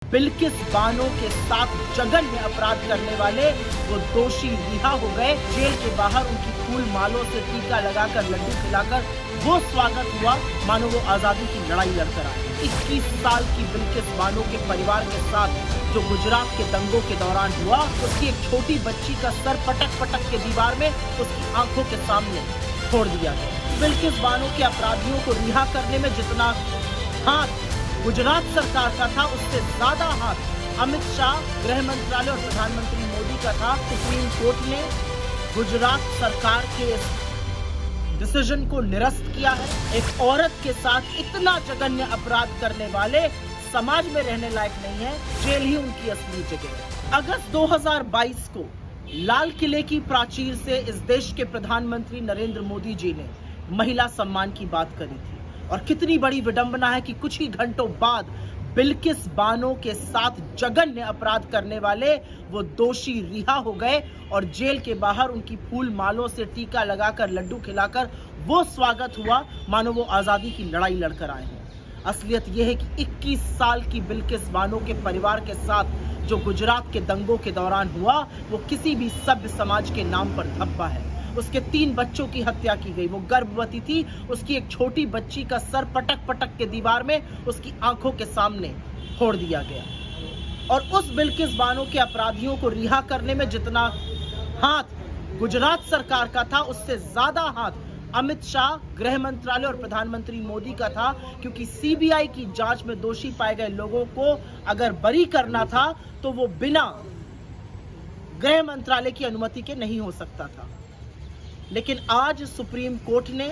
बिल्किस बानो के साथ जघन्य अपराध करने वाले वो दोषी रिहा हो गए। जेल के बाहर उनकी फूल मालों से टीका लगाकर लड्डू खिलाकर वो स्वागत हुआ मानो वो आजादी की लड़ाई लड़कर आए। 21 साल की बिल्किस बानो के परिवार के साथ जो गुजरात के दंगों के दौरान हुआ, उसकी एक छोटी बच्ची का सर पटक पटक के दीवार में उसकी आंखों के सामने फोड़ दिया गया। बिल्किस बानो के अपराधियों को रिहा करने में जितना हाथ गुजरात सरकार का था, उससे ज्यादा हाथ अमित शाह, गृह मंत्रालय और प्रधानमंत्री मोदी का था। सुप्रीम कोर्ट ने गुजरात सरकार के इस डिसीजन को निरस्त किया है। एक औरत के साथ इतना जघन्य अपराध करने वाले समाज में रहने लायक नहीं है, जेल ही उनकी असली जगह है। अगस्त 2022 को लाल किले की प्राचीर से इस देश के प्रधानमंत्री नरेंद्र मोदी जी ने महिला सम्मान की बात करी थी, और कितनी बड़ी विडंबना है कि कुछ ही घंटों बाद बिल्किस बानो के साथ जघन्य अपराध करने वाले वो दोषी रिहा हो गए और जेल के बाहर उनकी फूल मालों से टीका लगाकर लड्डू खिलाकर वो स्वागत हुआ मानो वो आजादी की लड़ाई लड़कर आए हैं। असलियत यह है कि 21 साल की बिल्किस बानो के परिवार के साथ जो गुजरात के दंगों के दौरान हुआ, वो किसी भी सभ्य समाज के नाम पर धब्बा है। उसके 3 बच्चों की हत्या की गई, वो गर्भवती थी, उसकी एक छोटी बच्ची का सर पटक पटक के दीवार में उसकी आंखों के सामने फोड़ दिया गया। और उस बिल्किस बानो के अपराधियों को रिहा करने में जितना हाथ गुजरात सरकार का था, उससे ज्यादा हाथ अमित शाह, गृह मंत्रालय और प्रधानमंत्री मोदी का था, क्योंकि सीबीआई की जांच में दोषी पाए गए लोगों को अगर बरी करना था तो वो बिना गृह मंत्रालय की अनुमति के नहीं हो सकता था। लेकिन आज सुप्रीम कोर्ट ने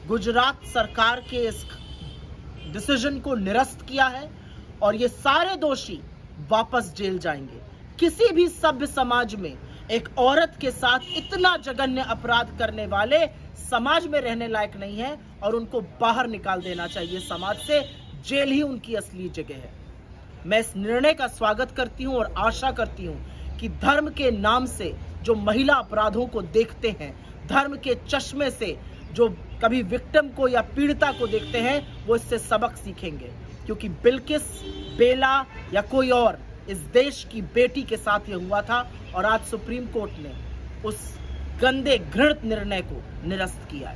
गुजरात सरकार के इस डिसीजन को निरस्त किया है और ये सारे दोषी वापस जेल जाएंगे। किसी भी सभ्य समाज में एक औरत के साथ इतना जघन्य अपराध करने वाले समाज में रहने लायक नहीं है और उनको बाहर निकाल देना चाहिए समाज से। जेल ही उनकी असली जगह है। मैं इस निर्णय का स्वागत करती हूं और आशा करती हूं कि धर्म के नाम से जो महिला अपराधों को देखते हैं, धर्म के चश्मे से जो कभी विक्टिम को या पीड़िता को देखते हैं, वो इससे सबक सीखेंगे। क्योंकि बिल्किस, बेला या कोई और इस देश की बेटी के साथ ये हुआ था और आज सुप्रीम कोर्ट ने उस गंदे घृणित निर्णय को निरस्त किया है।